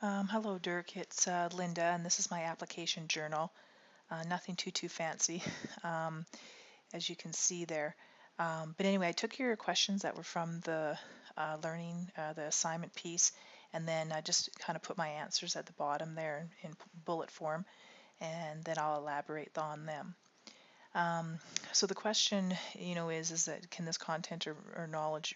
Hello, Dirk. It's Linda, and this is my application journal. Nothing too fancy, um, as you can see there. But anyway, I took your questions that were from the the assignment piece, and then I just kind of put my answers at the bottom there in bullet form, and then I'll elaborate on them. Um, so the question, is that can this content or knowledge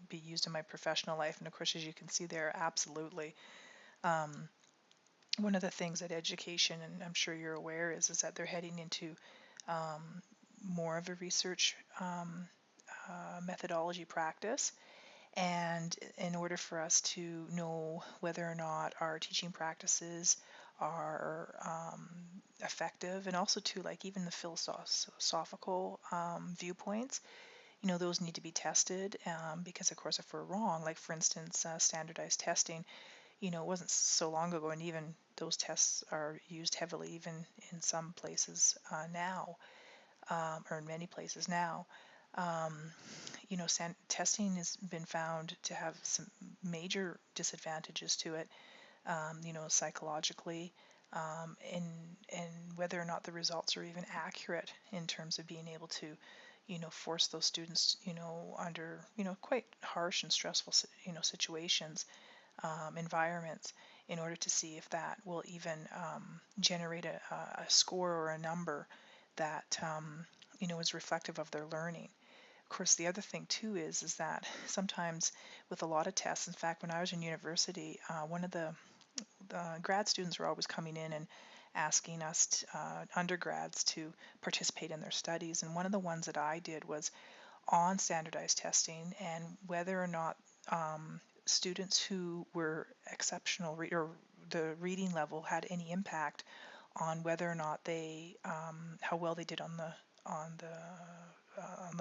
be used in my professional life? And of course, as you can see there, absolutely. Um, One of the things that education, and I'm sure you're aware, is that they're heading into um, more of a research methodology practice. And in order for us to know whether or not our teaching practices are effective, and also to like even the philosophical viewpoints, those need to be tested because, of course, if we're wrong, like for instance, standardized testing, it wasn't so long ago, and even those tests are used heavily even in some places now, or in many places now. Um, Testing has been found to have some major disadvantages to it, psychologically, and whether or not the results are even accurate in terms of being able to, force those students, under, quite harsh and stressful, situations, environments, in order to see if that will even generate a score or a number that is reflective of their learning. Of course, the other thing too is that sometimes with a lot of tests, in fact, when I was in university, one of the grad students were always coming in and asking us, undergrads, to participate in their studies. And one of the ones that I did was on standardized testing and whether or not students who were exceptional or the reading level had any impact on whether or not they how well they did on the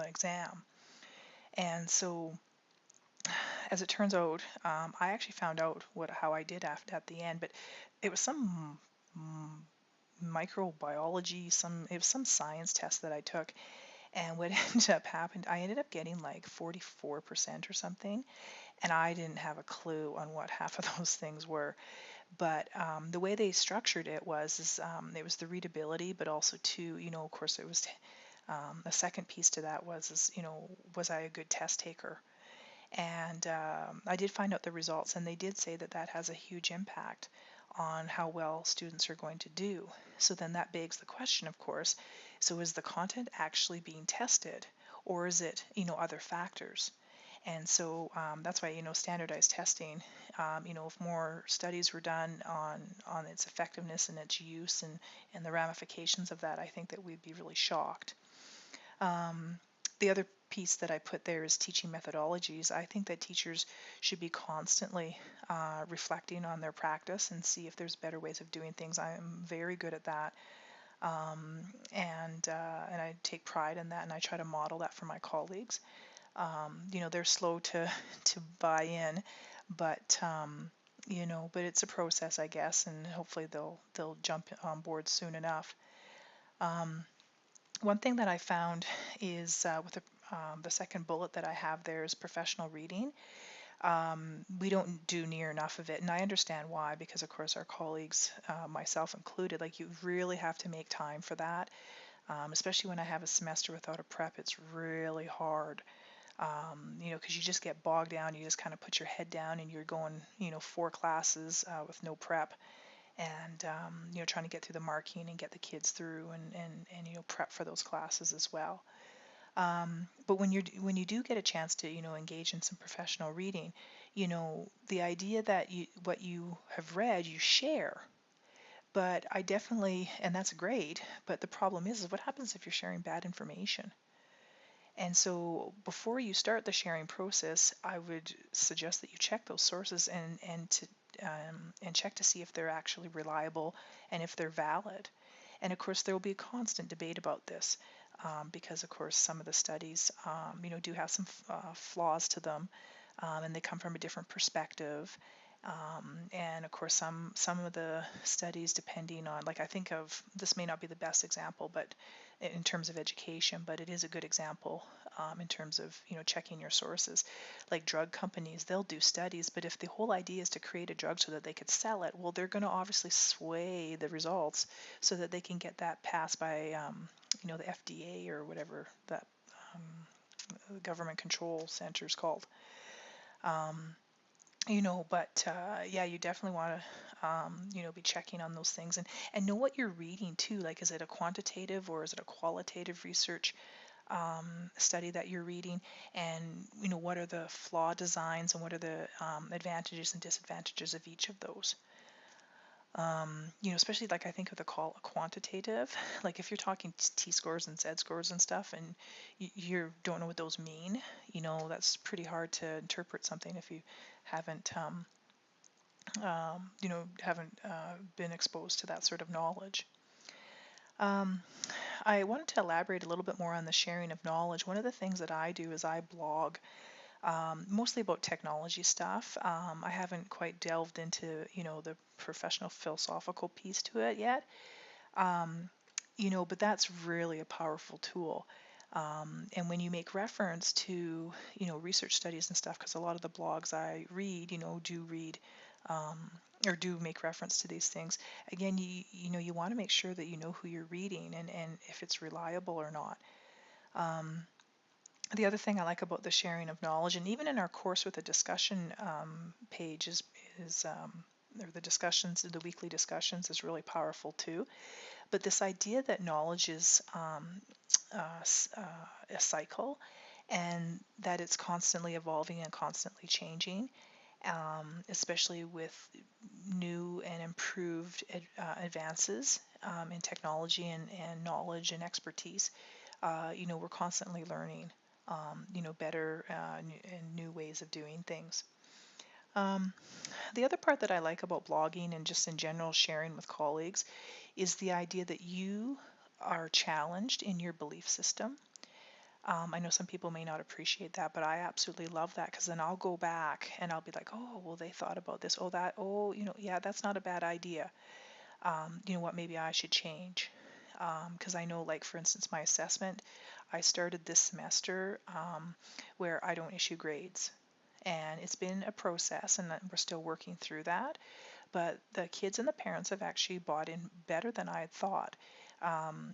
exam. And so, as it turns out, I actually found out how I did at the end, but it was some microbiology, it was some science test that I took, and what ended up happened, I ended up getting like 44% or something, and I didn't have a clue on what half of those things were. But the way they structured it it was the readability, but also too, of course, it was a second piece to that was I a good test taker? And I did find out the results, and they did say that that has a huge impact on how well students are going to do. So then that begs the question, of course, so is the content actually being tested, or is it, other factors? And so that's why, standardized testing, if more studies were done on its effectiveness and its use and the ramifications of that, I think that we'd be really shocked. Um, the other piece that I put there is teaching methodologies. I think that teachers should be constantly reflecting on their practice and see if there's better ways of doing things. I am very good at that, and I take pride in that, and I try to model that for my colleagues. They're slow to buy in, but but it's a process, I guess, and hopefully they'll jump on board soon enough. Um, One thing that I found is with the second bullet that I have there is professional reading. We don't do near enough of it, and I understand why, because of course our colleagues, myself included, like you really have to make time for that. Especially when I have a semester without a prep, it's really hard. Because you just get bogged down. You just kind of put your head down, and you're going, 4 classes with no prep, and trying to get through the marking and get the kids through, and prep for those classes as well. But when you do get a chance to engage in some professional reading, the idea that what you have read you share. But I definitely, and that's great. But the problem is what happens if you're sharing bad information? And so before you start the sharing process, I would suggest that you check those sources and check to see if they're actually reliable and if they're valid. And of course, there will be a constant debate about this because, of course, some of the studies, do have some flaws to them, and they come from a different perspective. And of course, some of the studies, depending on, like, I think of, this may not be the best example, but in terms of education, but it is a good example in terms of, checking your sources. Like drug companies, they'll do studies, but if the whole idea is to create a drug so that they could sell it, well, they're going to obviously sway the results so that they can get that passed by, the FDA or whatever that government control center is called. Um, but yeah, you definitely want to be checking on those things, and know what you're reading too. Like, is it a quantitative or is it a qualitative research study that you're reading? And what are the flaw designs, and what are the advantages and disadvantages of each of those? Especially, like, I think of the call quantitative, like if you're talking T-scores and Z-scores and stuff, and you don't know what those mean, that's pretty hard to interpret something if you haven't been exposed to that sort of knowledge. I wanted to elaborate a little bit more on the sharing of knowledge. One of the things that I do is I blog, mostly about technology stuff. I haven't quite delved into, the professional philosophical piece to it yet, but that's really a powerful tool. And when you make reference to, research studies and stuff, because a lot of the blogs I read, do read or do make reference to these things. Again, you want to make sure that you know who you're reading, and if it's reliable or not. The other thing I like about the sharing of knowledge, and even in our course with the discussion page, or the discussions, the weekly discussions, is really powerful too. But this idea that knowledge is a cycle, and that it's constantly evolving and constantly changing, especially with new and improved advances in technology and knowledge and expertise. We're constantly learning, better and new ways of doing things. Um, the other part that I like about blogging and just in general sharing with colleagues is the idea that you are challenged in your belief system. I know some people may not appreciate that, but I absolutely love that, because then I'll go back and I'll be like, oh, well, they thought about this. Oh, that, oh, yeah, that's not a bad idea. What, maybe I should change. Because I know, like, for instance, my assessment, I started this semester where I don't issue grades. And it's been a process, and we're still working through that. But the kids and the parents have actually bought in better than I had thought.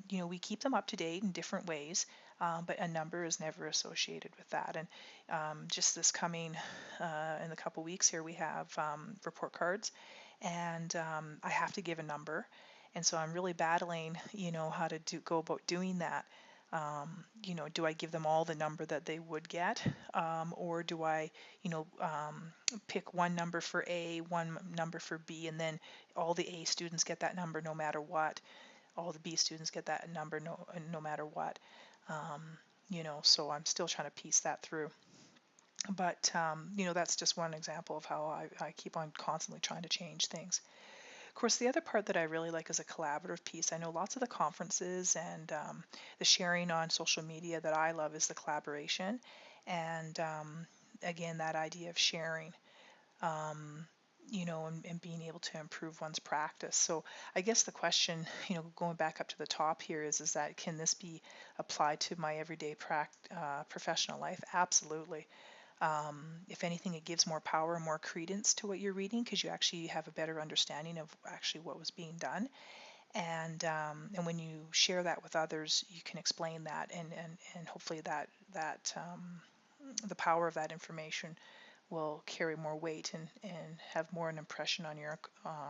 We keep them up to date in different ways, but a number is never associated with that. And just this coming in a couple weeks here, we have report cards, and I have to give a number. And so I'm really battling, how to go about doing that. Do I give them all the number that they would get, or do I, pick one number for A, one number for B, and then all the A students get that number no matter what. All the B students get that number no matter what. So I'm still trying to piece that through. But that's just one example of how I keep on constantly trying to change things. Of course, the other part that I really like is a collaborative piece. I know lots of the conferences and the sharing on social media that I love is the collaboration. And again, that idea of sharing, and being able to improve one's practice. So I guess the question, going back up to the top here is that, can this be applied to my everyday professional life? Absolutely. If anything, it gives more power and more credence to what you're reading, because you actually have a better understanding of actually what was being done. And when you share that with others, you can explain that, and hopefully that the power of that information will carry more weight and have more an impression on your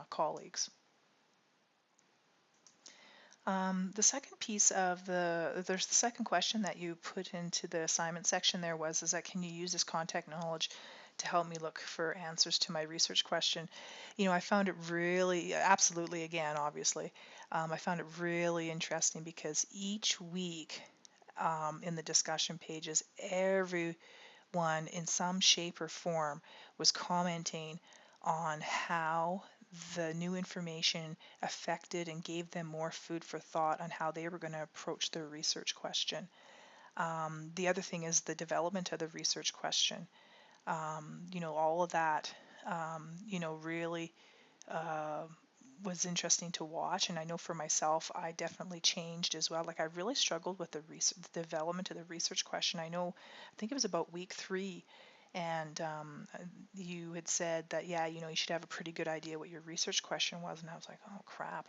colleagues. The second piece of there's the second question that you put into the assignment section there is that, can you use this contact knowledge to help me look for answers to my research question? I found it really, absolutely, again, obviously, I found it really interesting, because each week in the discussion pages, everyone in some shape or form was commenting on how the new information affected and gave them more food for thought on how they were going to approach their research question. The other thing is the development of the research question. All of that really uh, was interesting to watch. And I know for myself, I definitely changed as well. Like I really struggled with the development of the research question. I think it was about week 3, and you had said that, yeah, you should have a pretty good idea what your research question was. And I was like, oh crap,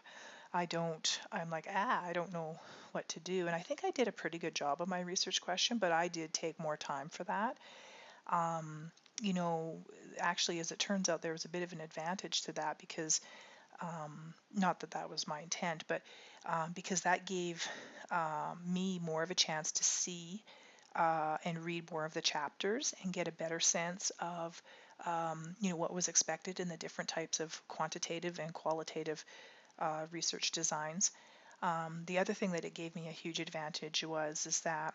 I don't. I'm like, I don't know what to do. And I think I did a pretty good job of my research question, but I did take more time for that. Um, you know, Actually, as it turns out, there was a bit of an advantage to that because not that that was my intent, but because that gave me more of a chance to see and read more of the chapters and get a better sense of what was expected in the different types of quantitative and qualitative research designs. The other thing that it gave me a huge advantage was is that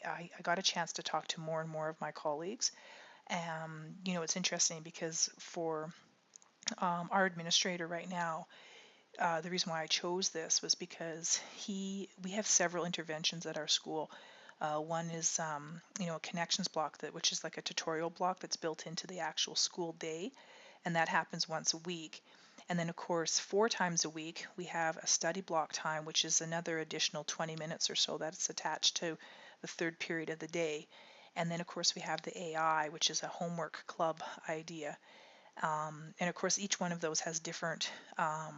I got a chance to talk to more and more of my colleagues. It's interesting because for our administrator right now, the reason why I chose this was because we have several interventions at our school. One is, a connections block which is like a tutorial block that's built into the actual school day, and that happens once a week. And then, of course, 4 times a week, we have a study block time, which is another additional 20 minutes or so that's attached to the third period of the day. And then, of course, we have the AI, which is a homework club idea. And of course, each one of those has different uh,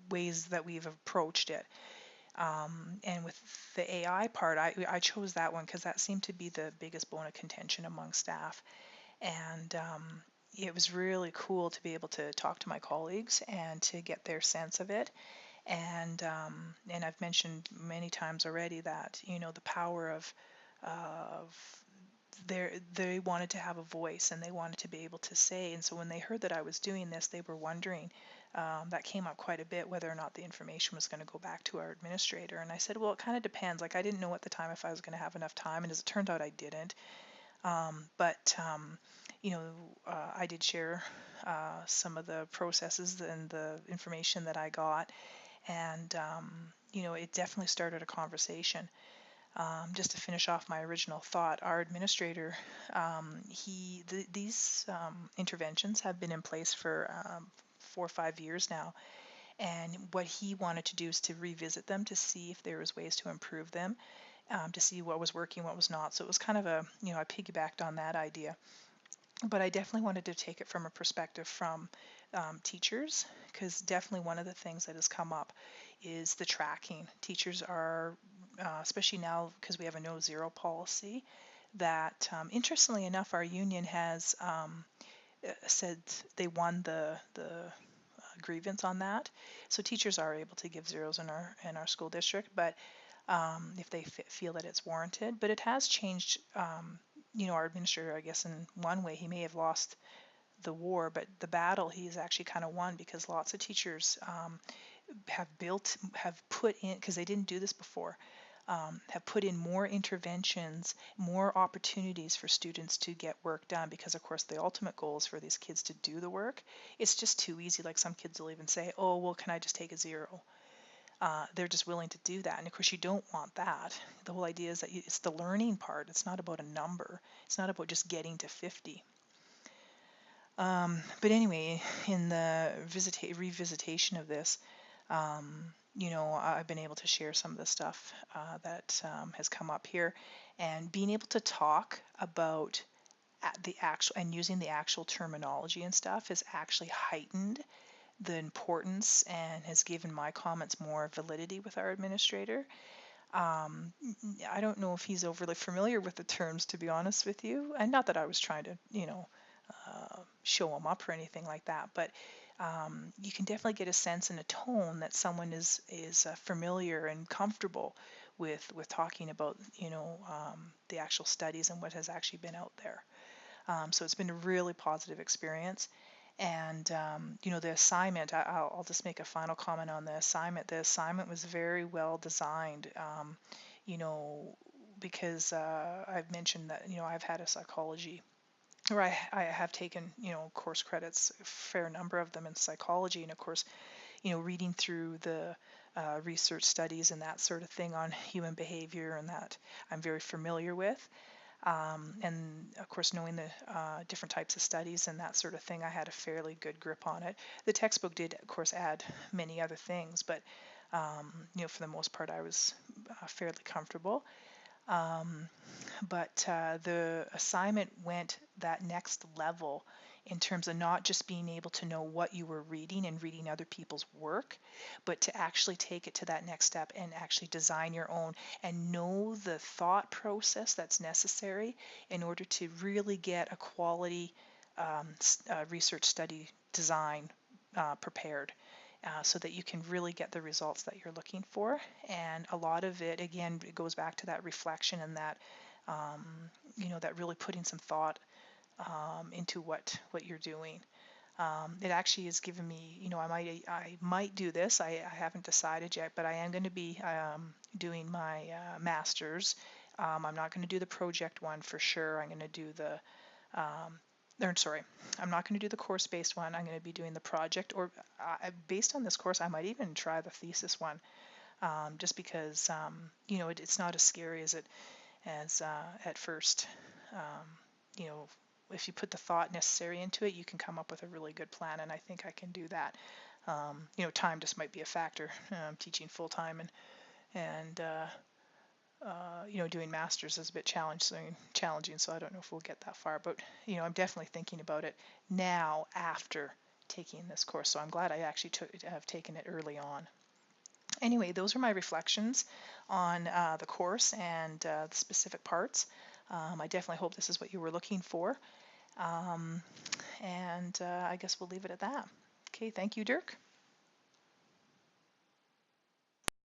ways that we've approached it. And with the AI part, I chose that one because that seemed to be the biggest bone of contention among staff. And it was really cool to be able to talk to my colleagues and to get their sense of it. And I've mentioned many times already that the power of they wanted to have a voice and they wanted to be able to say. And so when they heard that I was doing this, they were wondering, that came up quite a bit, whether or not the information was going to go back to our administrator. And I said, well, it kind of depends. Like I didn't know at the time if I was going to have enough time, and as it turned out, I didn't. But you know, I did share some of the processes and the information that I got, and it definitely started a conversation. Just to finish off my original thought, our administrator, these interventions have been in place for 4 or 5 years now, and what he wanted to do is to revisit them to see if there was ways to improve them, to see what was working, what was not. So it was kind of I piggybacked on that idea, but I definitely wanted to take it from a perspective from teachers, because definitely one of the things that has come up is the tracking. Teachers are, especially now because we have a no zero policy, that interestingly enough, our union has said they won the grievance on that. So teachers are able to give zeros in our school district, but if they feel that it's warranted. But it has changed. Our administrator, I guess, in one way, he may have lost the war, but the battle he's actually kind of won, because lots of teachers have put in, because they didn't do this before, have put in more interventions, more opportunities for students to get work done, because of course the ultimate goal is for these kids to do the work. It's just too easy. Like some kids will even say, oh, well, can I just take a zero? They're just willing to do that. And of course, you don't want that. The whole idea is that it's the learning part. It's not about a number. It's not about just getting to 50. But anyway, in the revisitation of this, I've been able to share some of the stuff that has come up here, and being able to talk about the actual and using the actual terminology and stuff has actually heightened the importance and has given my comments more validity with our administrator. I don't know if he's overly familiar with the terms, to be honest with you, and not that I was trying to, show him up or anything like that, but you can definitely get a sense and a tone that someone is familiar and comfortable with talking about, the actual studies and what has actually been out there. So it's been a really positive experience. And the assignment, I'll just make a final comment on the assignment. The assignment was very well designed, you know, because I've mentioned that, I've had a psychology, or I have taken, course credits, a fair number of them in psychology. And of course, reading through the research studies and that sort of thing on human behavior, and that I'm very familiar with. And of course, knowing the different types of studies and that sort of thing, I had a fairly good grip on it. The textbook did, of course, add many other things, but for the most part, I was fairly comfortable. Um, but the assignment went that next level in terms of not just being able to know what you were reading and reading other people's work, but to actually take it to that next step and actually design your own and know the thought process that's necessary in order to really get a quality research study design prepared. So that you can really get the results that you're looking for. And a lot of it, again, it goes back to that reflection and that um, that really putting some thought into what you're doing. It actually has given me, I might do this. I haven't decided yet, but I am going to be doing my master's. I'm not going to do the project one for sure. I'm going to do the sorry, I'm not going to do the course-based one. I'm going to be doing the project, or based on this course, I might even try the thesis one, just because it's not as scary as at first. Um, you know, if you put the thought necessary into it, you can come up with a really good plan, and I think I can do that. Time just might be a factor. Teaching full time and doing masters is a bit challenging, so I don't know if we'll get that far. But I'm definitely thinking about it now after taking this course. So I'm glad I actually have taken it early on. Anyway, those are my reflections on the course and the specific parts. I definitely hope this is what you were looking for. And I guess we'll leave it at that. Okay, thank you, Dirk.